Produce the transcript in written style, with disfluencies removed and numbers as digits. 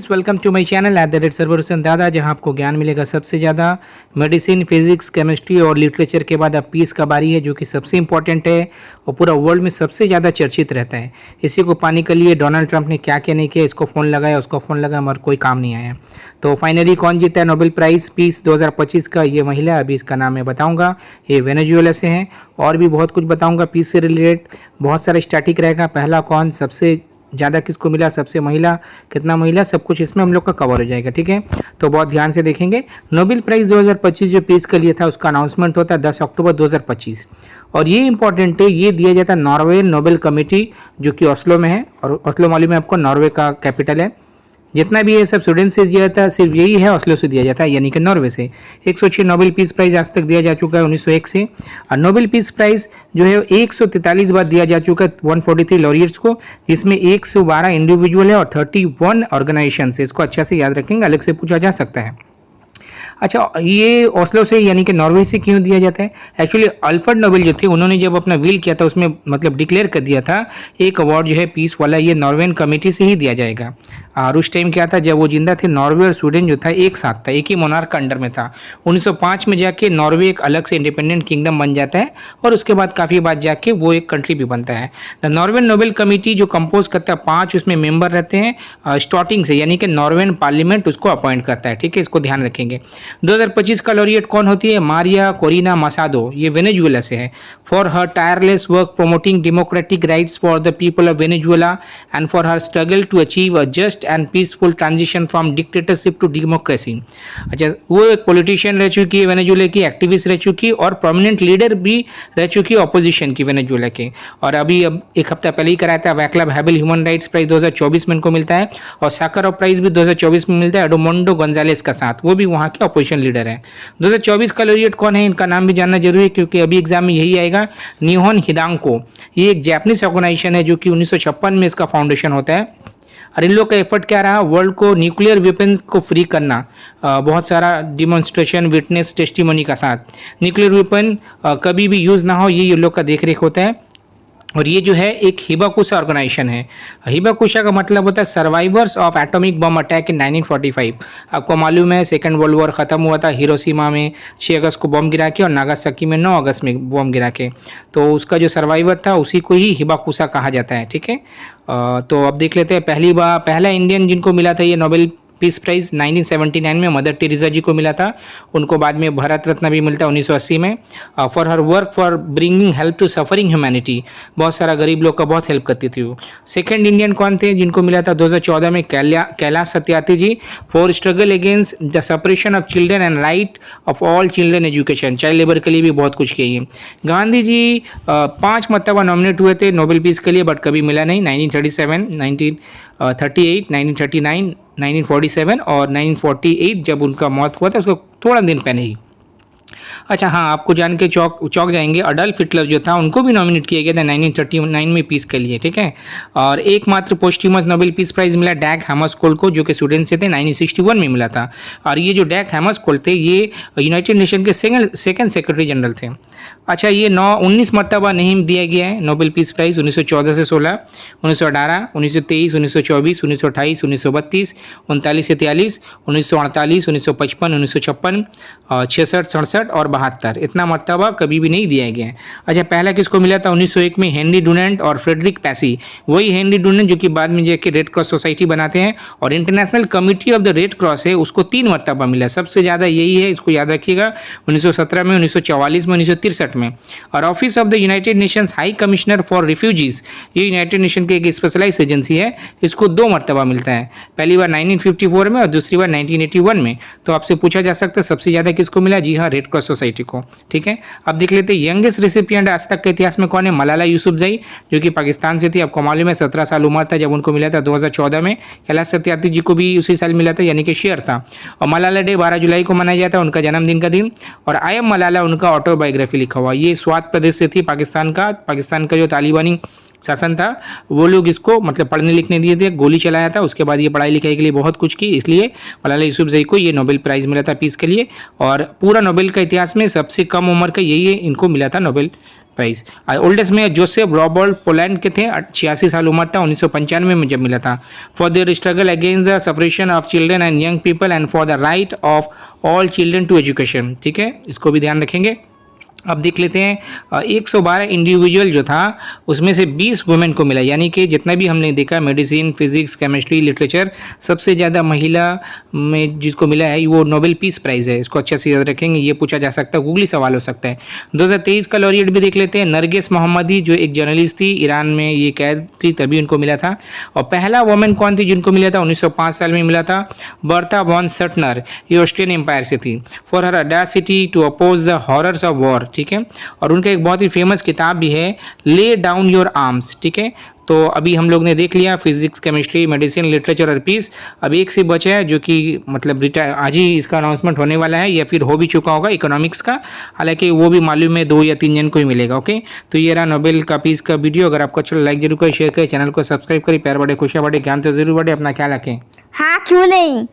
Welcome to my channel @सर्वरसन दादा, जहां आपको ज्ञान मिलेगा सबसे ज़्यादा। मेडिसिन, फिजिक्स, केमिस्ट्री और लिटरेचर के बाद अब पीस का बारी है, जो कि सबसे इंपॉर्टेंट है और पूरा वर्ल्ड में सबसे ज़्यादा चर्चित रहता है। इसी को पाने के लिए डोनाल्ड ट्रंप ने क्या क्या नहीं किया, इसको फ़ोन लगाया, उसको फ़ोन लगाया, मगर कोई काम नहीं आया। तो फाइनली कौन जीता है नोबेल प्राइज़ पीस 2025 का? ये महिला, अभी इसका नाम मैं बताऊँगा। ये वेनेजुएला से हैं और भी बहुत कुछ बताऊँगा पीस से रिलेटेड। बहुत सारा स्टैटिक रहेगा, पहला कौन, सबसे ज़्यादा किसको मिला, सबसे महिला, कितना महिला, सब कुछ इसमें हम लोग का कवर हो जाएगा। ठीक है, तो बहुत ध्यान से देखेंगे। नोबेल प्राइज़ 2025 जो पीस के लिए था, उसका अनाउंसमेंट होता है 10 अक्टूबर 2025 और ये इंपॉर्टेंट है, ये दिया जाता है नॉर्वे नोबेल कमेटी, जो कि ओस्लो में है। और ओस्लो मालूम है आपको, नॉर्वे का कैपिटल है। जितना भी ये सब स्वीडन से दिया जाता है, सिर्फ यही है ओस्लो से दिया जाता है, यानी कि नॉर्वे से। 106 नोबेल पीस प्राइज़ आज तक दिया जा चुका है 1901 से। और नोबेल पीस प्राइज़ जो है 143 बार दिया जा चुका है 143 लॉरियर्स को, जिसमें 112 इंडिविजुअल है और 31 ऑर्गेनाइजेशन है। इसको अच्छा से याद रखेंगे, अलग से पूछा जा सकता है। अच्छा, ये ओस्लो से यानी कि नॉर्वे से क्यों दिया जाता है? एक्चुअली अल्फ्रेड नोबेल जो थे, उन्होंने जब अपना विल किया था, उसमें मतलब डिक्लेयर कर दिया था एक अवार्ड जो है पीस वाला, ये नॉर्वेन कमेटी से ही दिया जाएगा। और उस टाइम क्या था, जब वो जिंदा थे, नॉर्वे और स्वीडन जो था एक साथ था, एक ही मोनार्क अंडर में था। 1905 में जाके नॉर्वे एक अलग से इंडिपेंडेंट किंगडम बन जाता है और उसके बाद काफ़ी बाद जाके वो एक कंट्री भी बनता है। द नॉर्वेन नोबेल कमेटी जो कंपोज करता है, 5 उसमें मेंबर रहते हैं स्टार्टिंग से, यानी कि नॉर्वेन पार्लियामेंट उसको अपॉइंट करता है। ठीक है, इसको ध्यान रखेंगे। 2025 का लॉरिएट कौन होती है? मारिया कोरिना मसादो, ये वेनेजुएला से है। For her tireless work promoting democratic rights for the people of Venezuela and for her struggle to achieve a just and peaceful transition from dictatorship to democracy. अच्छा, वो एक politician रह चुकी है Venezuela की, एक्टिविस्ट रह चुकी और प्रोमिनेंट लीडर भी रह चुकी है ऑपोजिशन की वेनेजुएला के। और अभी अब एक हफ्ता पहले ही कराया था वैक्लाव हैवेल ह्यूमन राइट्स प्राइज 2024 में इनको मिलता है, और साकरोव प्राइज भी 2024 में मिलता है एडोमोंडो गोंजालेस का साथ, वो भी वहाँ के अपोजिशन लीडर है। 2024 का लॉरिएट कौन है, इनका नाम भी जानना जरूरी है, क्योंकि अभी एग्जाम में यही आएगा। निहोन हिदांको, ये एक जापानीज ऑर्गेनाइजेशन है, जो कि 1956 में इसका फाउंडेशन होता है। और इन लोग का एफर्ट क्या रहा, वर्ल्ड को न्यूक्लियर वेपन को फ्री करना। बहुत सारा डिमॉन्स्ट्रेशन, विटनेस, टेस्टिमोनी का साथ न्यूक्लियर वेपन कभी भी यूज़ ना हो, ये लोग का देख रेख होता है। और ये जो है एक हिबाकुशा ऑर्गेनाइजेशन है। हिबाकुशा का मतलब होता है survivors of atomic bomb attack in 1945। आपको मालूम है सेकेंड वर्ल्ड वॉर ख़त्म हुआ था, हिरोशिमा में 6 अगस्त को बम गिरा के और नागासाकी में 9 अगस्त में बम गिरा के। तो उसका जो सर्वाइवर था उसी को ही हिबाकुशा कहा जाता है। ठीक है, तो अब देख लेते हैं। पहला इंडियन जिनको मिला था ये नोबेल पीस प्राइज़ 1979 में मदर टेरेसा जी को मिला था। उनको बाद में भारत रत्न भी मिलता है 1980 में, for her work for bringing help to suffering humanity. बहुत सारा गरीब लोग का बहुत हेल्प करती थी वो। सेकंड इंडियन कौन थे जिनको मिला था 2014 में? Kailash Satyarthi ji, for struggle against the separation of children and right of all children education, child labour के लिए भी बहुत कुछ किए। गांधी जी 5 मरतबा नॉमिनेट हुए थे नोबेल पीस के लिए, बट कभी मिला नहीं। 1937, 1938, 1939, 1947 और 1948 जब उनका मौत हुआ था, उसको थोड़ा दिन पहले ही। अच्छा हाँ, आपको जान के चौक जाएंगे, अडल्फ हिटलर जो था उनको भी नॉमिनेट किया गया था 1939 में पीस के लिए। ठीक है, और एकमात्र पोस्ट्यूमस नोबेल पीस प्राइज मिला डैग हैमरस्कोल्ड को, जो कि स्वीडन से थे, 1961 में मिला था। और ये जो डैग हैमरस्कोल्ड थे, ये यूनाइटेड नेशन के सेकंड सेक्रेटरी जनरल थे। अच्छा, ये 19 मरतबा नहीं दिया गया है नोबेल पीस प्राइज़, 1914 से 16, 1918, 1923, 1924, 1928, 1932, 39 से 43, 1948, 1955, 1956, 66, 67 और 72, इतना मरतबा कभी भी नहीं दिया गया है। अच्छा, पहला किसको मिला था 1901 में? हेनरी डुनेंट और फ्रेडरिक पैसी। वही हेनरी डुनेंट जो कि बाद में जाके रेड क्रॉस सोसाइटी बनाते हैं, और international committee of the red cross है, उसको 3 मरतबा मिला। सबसे ज़्यादा यही है, इसको याद रखिएगा, 1917 में, 1944 में, 1963 में। और office of the United Nations high commissioner for refugees, ये यूनाइटेड नेशन की एक स्पेशलाइज एजेंसी है, इसको 2 मरतबा मिलता है। पहली बार 1954 में और दूसरी बार 1981 में। तो आपसे पूछा जा सकता है सबसे ज़्यादा किसको मिला? जी हाँ, रेड क्रॉस सोसाइटी को। ठीक है, अब देख लेते हैं यंगेस्ट रेसिपिएंट आज तक के इतिहास में कौन है? मलाला यूसुफजई, जो कि पाकिस्तान से थी। आपको मालूम है 17 साल उम्र था जब उनको मिला था 2014 में। कैलाश सत्यार्थी जी को भी उसी साल मिला था, यानी कि शेयर था। और मलाला डे 12 जुलाई को मनाया जाता है, उनका जन्मदिन का दिन। और आई एम मलाला उनका ऑटोबायोग्राफी लिखा हुआ। ये स्वात प्रदेश से थी, पाकिस्तान का जो तालिबानी शासन था, वो लोग इसको मतलब पढ़ने लिखने दिए थे, गोली चलाया था, उसके बाद ये पढ़ाई लिखाई के लिए बहुत कुछ की, इसलिए मलाला यूसुफजई को ये नोबेल प्राइज़ मिला था पीस के लिए। और पूरा नोबेल का इतिहास में सबसे कम उम्र का यही इनको मिला था नोबेल प्राइज। ओल्डेस्ट में जोसेफ रॉबर्ट पोलैंड के थे, 86 साल उम्र था, 1995 में जब मिला था। For their struggle against the separation of children and young people and for the right of all children to education. ठीक है, इसको भी ध्यान रखेंगे। अब देख लेते हैं 112 इंडिविजुअल जो था उसमें से 20 वुमेन को मिला, यानी कि जितना भी हमने देखा मेडिसिन, फिजिक्स, केमिस्ट्री, लिटरेचर, सबसे ज़्यादा महिला में जिसको मिला है वो नोबेल पीस प्राइज़ है। इसको अच्छे से याद रखेंगे, ये पूछा जा सकता है, गूगली सवाल हो सकता है। 2023 का लॉरिएट भी देख लेते हैं, नरगिस मोहम्मदी जो एक जर्नलिस्ट थी, ईरान में ये कैद थी तभी उनको मिला था। और पहला वुमेन कौन थी जिनको मिला था, 1905 साल में मिला था, बर्था वॉन सटनर, ये ऑस्ट्रियन एम्पायर से थी। For her audacity to oppose the horrors of war. ठीक है, और उनका एक बहुत ही फेमस किताब भी है, ले डाउन योर आर्म्स। ठीक है, तो अभी हम लोग ने देख लिया फिजिक्स, केमिस्ट्री, मेडिसिन, लिटरेचर और पीस। अब एक से बचा है जो कि मतलब आज ही इसका अनाउंसमेंट होने वाला है या फिर हो भी चुका होगा, इकोनॉमिक्स का। हालांकि वो भी मालूम है 2 या 3 जन को ही मिलेगा। ओके, तो ये रहा नोबेल का पीस का वीडियो। अगर आपको अच्छा लाइक जरूर करें, शेयर करें, चैनल को सब्सक्राइब करें। प्यार बढ़े, खुशियाँ बढ़े, ज्ञान तो जरूर बढ़े। अपना ख्याल रखें। हाँ, क्यों नहीं।